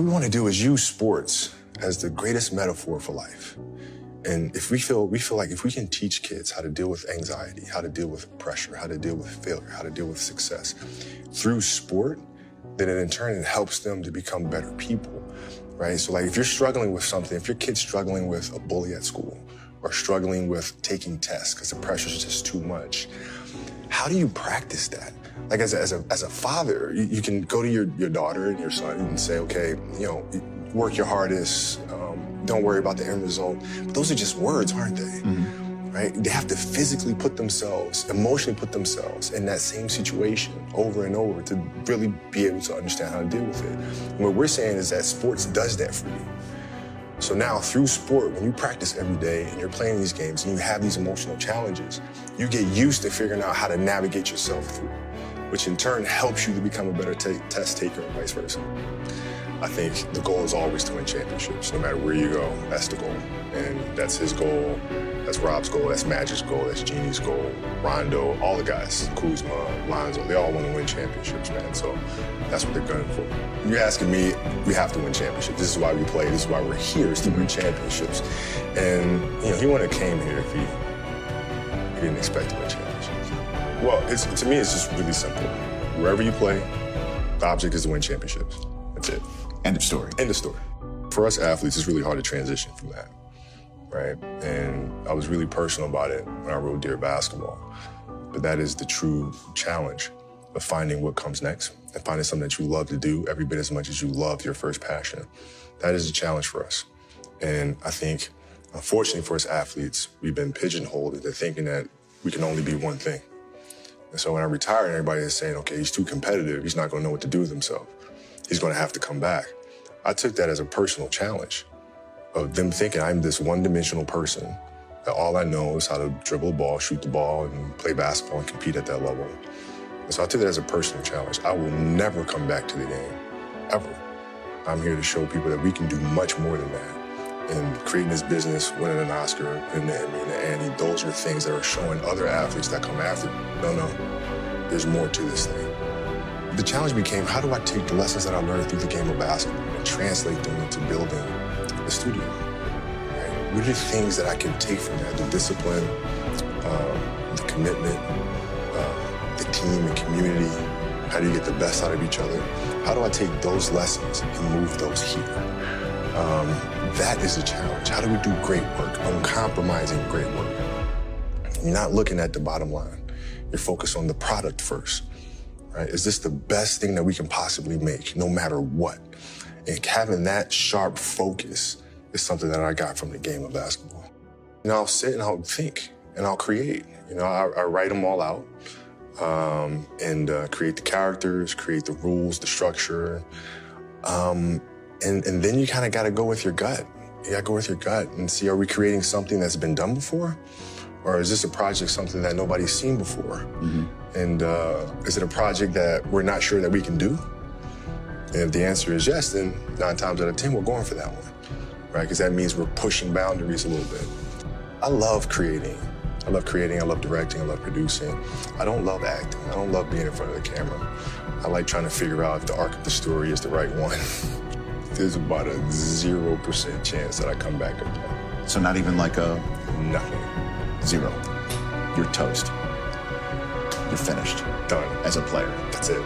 we want to do is use sports as the greatest metaphor for life. And if we feel like if we can teach kids how to deal with anxiety, how to deal with pressure, how to deal with failure, how to deal with success through sport, then in turn it helps them to become better people, right? So like if you're struggling with something, if your kid's struggling with a bully at school or struggling with taking tests because the pressure is just too much, how do you practice that? Like as a father, you can go to your daughter and your son and say, okay, work your hardest, don't worry about the end result. But those are just words, aren't they? Mm-hmm. Right? They have to physically put themselves, emotionally put themselves in that same situation over and over to really be able to understand how to deal with it. And what we're saying is that sports does that for you. So now through sport, when you practice every day and you're playing these games and you have these emotional challenges, you get used to figuring out how to navigate yourself through, which in turn helps you to become a better test taker and vice versa. I think the goal is always to win championships. No matter where you go, that's the goal. And that's his goal, that's Rob's goal, that's Magic's goal, that's Jeannie's goal, Rondo, all the guys, Kuzma, Lonzo, they all want to win championships, man. So that's what they're gunning for. You're asking me, we have to win championships. This is why we play, this is why we're here, is to win championships. And, he wouldn't have came here if he didn't expect to win championships. Well, to me, it's just really simple. Wherever you play, the object is to win championships. That's it. End of story. End of story. For us athletes, it's really hard to transition from that, right? And I was really personal about it when I wrote Dear Basketball. But that is the true challenge of finding what comes next and finding something that you love to do every bit as much as you love your first passion. That is a challenge for us. And I think, unfortunately for us athletes, we've been pigeonholed into thinking that we can only be one thing. And so when I retired, everybody is saying, okay, he's too competitive. He's not going to know what to do with himself. He's going to have to come back. I took that as a personal challenge of them thinking I'm this one-dimensional person, that all I know is how to dribble a ball, shoot the ball, and play basketball and compete at that level. And so I took that as a personal challenge. I will never come back to the game, ever. I'm here to show people that we can do much more than that. And creating this business, winning an Oscar, winning the Emmy and the Annie, those are things that are showing other athletes that come after. No, there's more to this thing. The challenge became, how do I take the lessons that I learned through the game of basketball and translate them into building a studio? Right? What are the things that I can take from that? The discipline, the commitment, the team and community. How do you get the best out of each other? How do I take those lessons and move those here? That is a challenge. How do we do great work, uncompromising great work? You're not looking at the bottom line. You're focused on the product first. Right? Is this the best thing that we can possibly make, no matter what? And having that sharp focus is something that I got from the game of basketball. I'll sit and I'll think and I'll create. I write them all out and create the characters, create the rules, the structure. And then you kind of got to go with your gut. You got to go with your gut and see, are we creating something that's been done before? Or is this a project something that nobody's seen before? Mm-hmm. And is it a project that we're not sure that we can do? And if the answer is yes, then 9 times out of 10, we're going for that one, right? Because that means we're pushing boundaries a little bit. I love creating. I love directing, I love producing. I don't love acting. I don't love being in front of the camera. I like trying to figure out if the arc of the story is the right one. There's about a 0% chance that I come back again. So not even like a... Nothing. 0. You're toast. You're finished. Done. As a player. That's it.